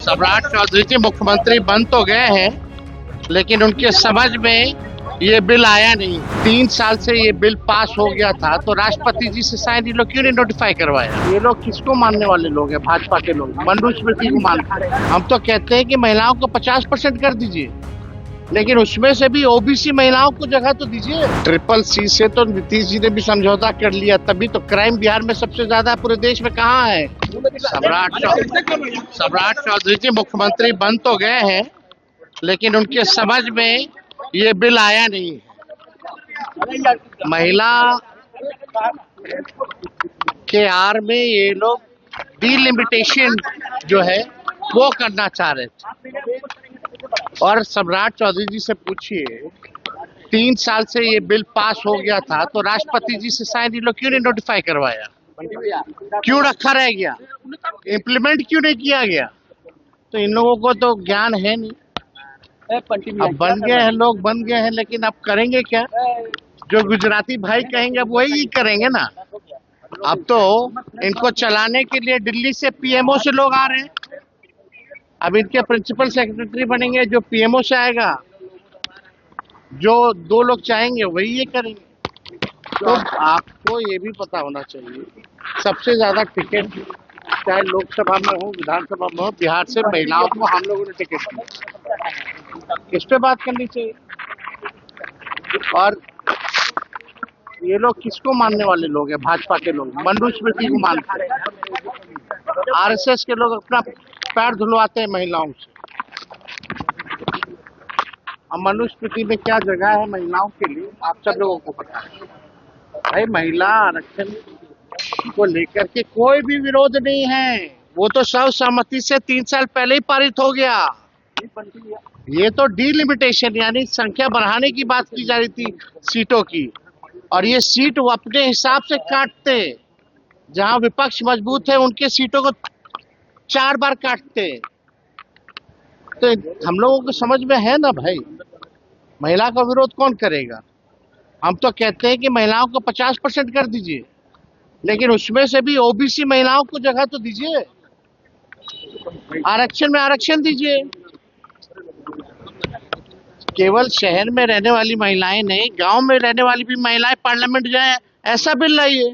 सम्राट चौधरी जी मुख्यमंत्री बन तो गए हैं, लेकिन उनके समझ में ये बिल आया नहीं। 3 साल से ये बिल पास हो गया था, तो राष्ट्रपति जी से शायद ये लोग क्यों नहीं नोटिफाई करवाया। ये लोग किसको मानने वाले लोग हैं? भाजपा के लोग मनुस्मृति को मानते हैं। हम तो कहते हैं कि महिलाओं को 50% कर दीजिए, लेकिन उसमें से भी ओबीसी महिलाओं को जगह तो दीजिए। CCC से तो नीतीश जी ने भी समझौता कर लिया, तभी तो क्राइम बिहार में सबसे ज्यादा पूरे देश में कहाँ है। सम्राट चौधरी जी मुख्यमंत्री बन तो गए हैं, लेकिन उनके समझ में ये बिल आया नहीं है। महिला के आड़ में ये लोग डिलिमिटेशन जो है वो करना चाह रहे थे। और सम्राट चौधरी जी से पूछिए, 3 साल से ये बिल पास हो गया था, तो राष्ट्रपति जी से शायद ये लोग क्यों नहीं नोटिफाई करवाया, क्यों रखा रह गया, इम्प्लीमेंट क्यों नहीं किया गया। तो इन लोगों को तो ज्ञान है नहीं। अब बन गए हैं लोग, बन गए हैं, लेकिन अब करेंगे क्या? जो गुजराती भाई कहेंगे अब वही करेंगे ना। अब तो इनको चलाने के लिए दिल्ली से पीएमओ से लोग आ रहे हैं। अब इनके प्रिंसिपल सेक्रेटरी बनेंगे, जो पीएमओ से आएगा, जो 2 लोग चाहेंगे वही ये करेंगे। तो आपको ये भी पता होना चाहिए, सबसे ज्यादा टिकट चाहे लोकसभा में हो, विधानसभा में हो, बिहार से महिलाओं को हम लोगों ने टिकट दिया। किस पे बात करनी चाहिए? और ये लोग किसको मानने वाले लोग हैं? भाजपा के लोग मनुस्मृति को मानते हैं। आरएसएस के लोग अपना पैर धुलवाते हैं महिलाओं से। अब मनुस्मृति में क्या जगह है महिलाओं के लिए, आप सब लोगों को पता है। भाई महिला आरक्षण को लेकर के कोई भी विरोध नहीं है, वो तो सर्वसम्मति से 3 साल पहले ही पारित हो गया। ये तो डिलिमिटेशन यानी संख्या बढ़ाने की बात की जा रही थी सीटों की, और ये सीट वो अपने हिसाब से काटते, जहां विपक्ष मजबूत है उनके सीटों को 4 बार काटते। तो हम लोगों को समझ में है ना भाई, महिला का विरोध कौन करेगा। हम तो कहते हैं कि महिलाओं को 50% कर दीजिए, लेकिन उसमें से भी ओबीसी महिलाओं को जगह तो दीजिए, आरक्षण में आरक्षण दीजिए। केवल शहर में रहने वाली महिलाएं नहीं, गांव में रहने वाली भी महिलाएं पार्लियामेंट जाए, ऐसा बिल लाइए।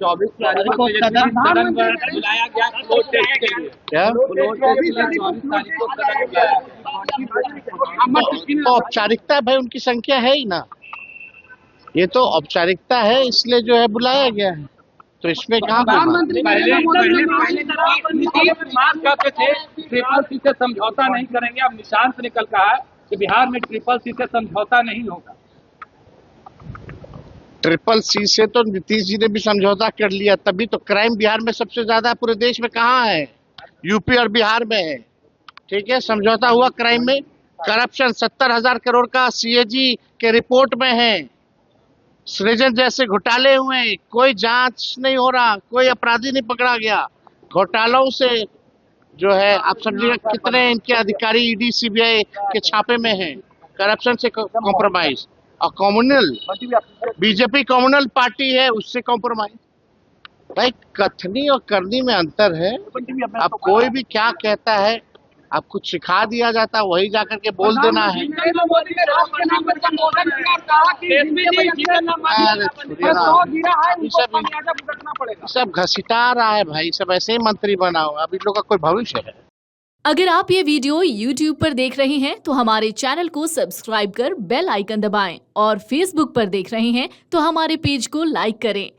24 तारीख को सदन बुलाया गया फ्लोर टेस्ट के लिए। क्या? 24 तारीख को सदन बुलाया। तो औपचारिकता भाई, उनकी संख्या है ही ना, ये तो औपचारिकता है, इसलिए जो है बुलाया गया है। तो इसमें कहाँ प्रधानमंत्री मांग करते थे CCC से समझौता नहीं करेंगे, अब निशांत ने कल कहा कि बिहार में CCC से समझौता नहीं होगा। CCC से तो नीतीश जी ने भी समझौता कर लिया, तभी तो क्राइम बिहार में सबसे ज्यादा पूरे देश में कहाँ है, यूपी और बिहार में है। ठीक है, समझौता हुआ क्राइम में। करप्शन 70,000 करोड़ का CAG के रिपोर्ट में है। सृजन जैसे घोटाले हुए, कोई जांच नहीं हो रहा, कोई अपराधी नहीं पकड़ा गया। घोटालों से जो है आप समझिएगा कितने इनके अधिकारी ईडी सीबीआई के छापे में हैं। करप्शन से कॉम्प्रोमाइज, और कम्युनल बीजेपी कम्युनल पार्टी है, उससे कॉम्प्रोमाइज। भाई कथनी और करनी में अंतर है। अब कोई भी क्या कहता है, आप कुछ सिखा दिया जाता है, वही जाकर के बोल देना है। सब घसीटा रहा है भाई, सब ऐसे ही मंत्री बनाओ, अब इन लोग का कोई भविष्य है। अगर आप ये वीडियो YouTube पर देख रहे हैं तो हमारे चैनल को सब्सक्राइब कर बेल आइकन दबाएं, और Facebook पर देख रहे हैं तो हमारे पेज को लाइक करें।